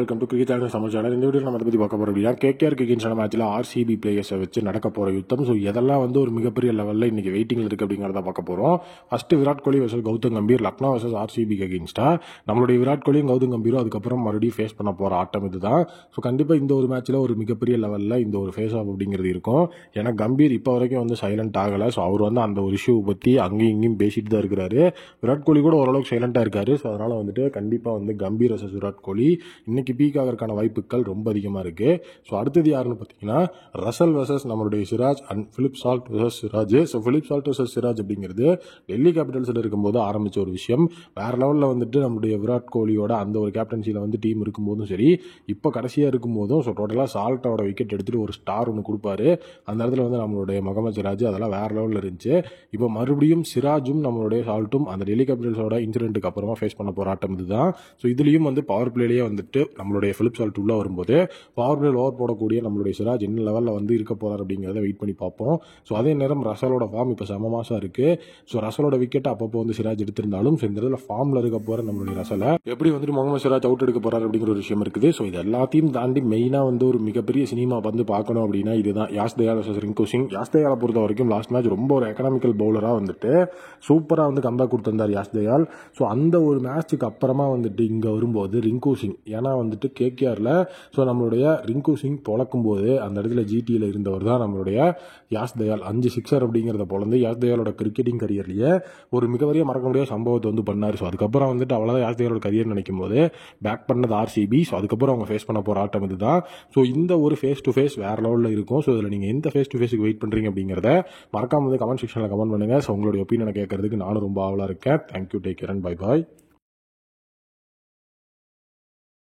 Welcome to cricket channel Samar channel. இந்த video நம்ம அதை பற்றி பார்க்க போகிறோம் அப்படின்னா கேகேஆர் கிங்ஸ் மேட்ச்சில் ஆர்சிபி பிளேயர்ஸை வச்சு நடக்க போகிற யுத்தம். ஸோ இதெல்லாம் வந்து ஒரு மிகப்பெரிய லெவலில் இன்றைக்கி வெயிட்டிங்கில் இருக்குது அப்படிங்கிறத பார்க்க போகிறோம். First Virat Kohli versus Gautam Gambhir, Lucknow versus RCB அகேன்ஸ்டாக நம்மளுடைய விராட் கோலியும் கௌதம் கம்பீரும் அதுக்கப்புறம் மறுபடியும் ஃபேஸ் பண்ண போகிற ஆட்டம் இதுதான். ஸோ கண்டிப்பாக இந்த ஒரு மேட்ச்சில் ஒரு மிகப்பெரிய லெவலில் இந்த ஒரு ஃபேஸ் ஆஃப் அப்படிங்கிறது இருக்கும். ஏன்னா கம்பீர் இப்போ வரைக்கும் வந்து சைலண்ட் ஆகலை. ஸோ அவர் வந்து அந்த ஒரு இஷ்யூவை பற்றி அங்கேயும் இங்கேயும் பேசிட்டு தான் இருக்கிறாரு. விராட் கோலி கூட ஓரளவுக்கு சைலண்டாக இருக்காரு. ஸோ அதனால் வந்துட்டு கண்டிப்பாக வந்து கம்பீர் வர்சஸ் விராட் கோலி இன்னைக்கு பீக் ஆகிறதுக்கான வாய்ப்புகள் ரொம்ப அதிகமாக இருக்குது. ஸோ அடுத்தது யாருன்னு பார்த்தீங்கன்னா ரசல் வர்சஸ் நம்மளுடைய Siraj and Philip Salt versus Siraj. So Philip Salt versus Siraj அப்படிங்கிறது டெல்லி கேபிட்டல்ஸில் இருக்கும்போது ஆரம்பித்த ஒரு விஷயம். வேறு லெவலில் வந்துட்டு நம்மளுடைய விராட் கோலியோட அந்த ஒரு கேப்டன்சியில் வந்து டீம் இருக்கும்போதும் சரி, இப்போ கடைசியாக இருக்கும்போதும் ஸோ டோட்டலாக சால்ட்டோட விக்கெட் எடுத்துகிட்டு ஒரு ஸ்டார் ஒன்று கொடுப்பாரு. அந்த இடத்துல வந்து நம்மளுடைய முகமது சிராஜ் அதெல்லாம் வேறு லெவலில் இருந்துச்சு. இப்போ மறுபடியும் சிராஜும் நம்மளுடைய சால்ட்டும் அந்த டெல்லி கேபிட்டல்ஸோட இன்சிடென்ட்டுக்கு அப்புறமா ஃபேஸ் பண்ண போகிற ஆட்டம் இதுதான். ஸோ இதுலேயும் வந்து பவர் பிளேலேயே வந்துட்டு நம்மளுடைய பிலிப் சால்ட் உள்ளே வரும்போது பவர் பிளேயில் ஓவர் போடக்கூடிய நம்மளுடைய சிராஜ் என்ன லெவலில் வந்து இருக்க போகிறார் அப்படிங்கிறத வெயிட் பண்ணி பார்ப்போம். ஸோ அதே நேரம் ரசலோட ஃபார்ம் இப்போ செம மாசாக இருக்குது. ஸோ ரசலோட விக்கெட் அப்பப்போ வந்து சிராஜ் எடுத்திருந்தாலும் ஸோ இந்த இடத்துல ஃபார்மில் இருக்க போகிற நம்மளுடைய ரசலை எப்படி வந்துட்டு முகமது சிராஜ் அவுட் எடுக்க போகிறார் அப்படிங்கிற ஒரு விஷயம் இருக்குது. ஸோ இது எல்லாத்தையும் தாண்டி மெயினாக வந்து ஒரு மிகப்பெரிய சினிமா வந்து பார்க்கணும் அப்படின்னா இதுதான் யாஸ் தயால் வர்சஸ் ரிங்கு சிங். யாஸ் தயாலை பொறுத்த வரைக்கும் லாஸ்ட் மேட்ச் ரொம்ப ஒரு எக்கனாமிக்கல் பவுலராக வந்துட்டு சூப்பராக வந்து கம்பேக் கொடுத்திருந்தார் யாஸ் தயால். ஸோ அந்த ஒரு மேட்ச்சுக்கு அப்புறமா வந்துட்டு இங்கே வரும்போது ரிங்கு சிங், ஏன்னா வந்துட்டு கேகேஆரில் ஸோ நம்மளுடைய ரிங்கு சிங் பொழக்கும்போது அந்த இடத்துல ஜிடியில் இருந்தவர் தான் நம்மளுடைய யாஸ் தயால். 5 சிக்ஸர் அப்படிங்கிறத பொழந்து யாஸ் தயாலோட கிரிக்கெட்டிங் கரியர்லேயே ஒரு மிகப்பெரிய மறக்க முடியாத சம்பவத்தை வந்து பண்ணார். ஸோ அதுக்கப்புறம் வந்துட்டு அவ்வளோதான் யாஸ் தயாலோட கரியர் நினைக்கும் போது பேக் பண்ணது ஆர்சிபி. ஸோ அதுக்கப்புறம் அவங்க ஃபேஸ் பண்ண போகிற ஆட்டம் இதுதான். ஸோ இந்த ஒரு ஃபேஸ் டு ஃபேஸ் வேறு லெவலில் இருக்கும். ஸோ இதில் நீங்கள் எந்த ஃபேஸ் டு ஃபேஸுக்கு வெயிட் பண்ணுறீங்க அப்படிங்கிறத மறக்காம வந்து கமெண்ட் செக்ஷனில் கமெண்ட் பண்ணுங்கள். ஸோ உங்களுடைய ஒப்பீனியனை கேட்கறதுக்கு நானும் ரொம்ப ஆவலாக இருக்கேன். Thank you, take care and bye bye.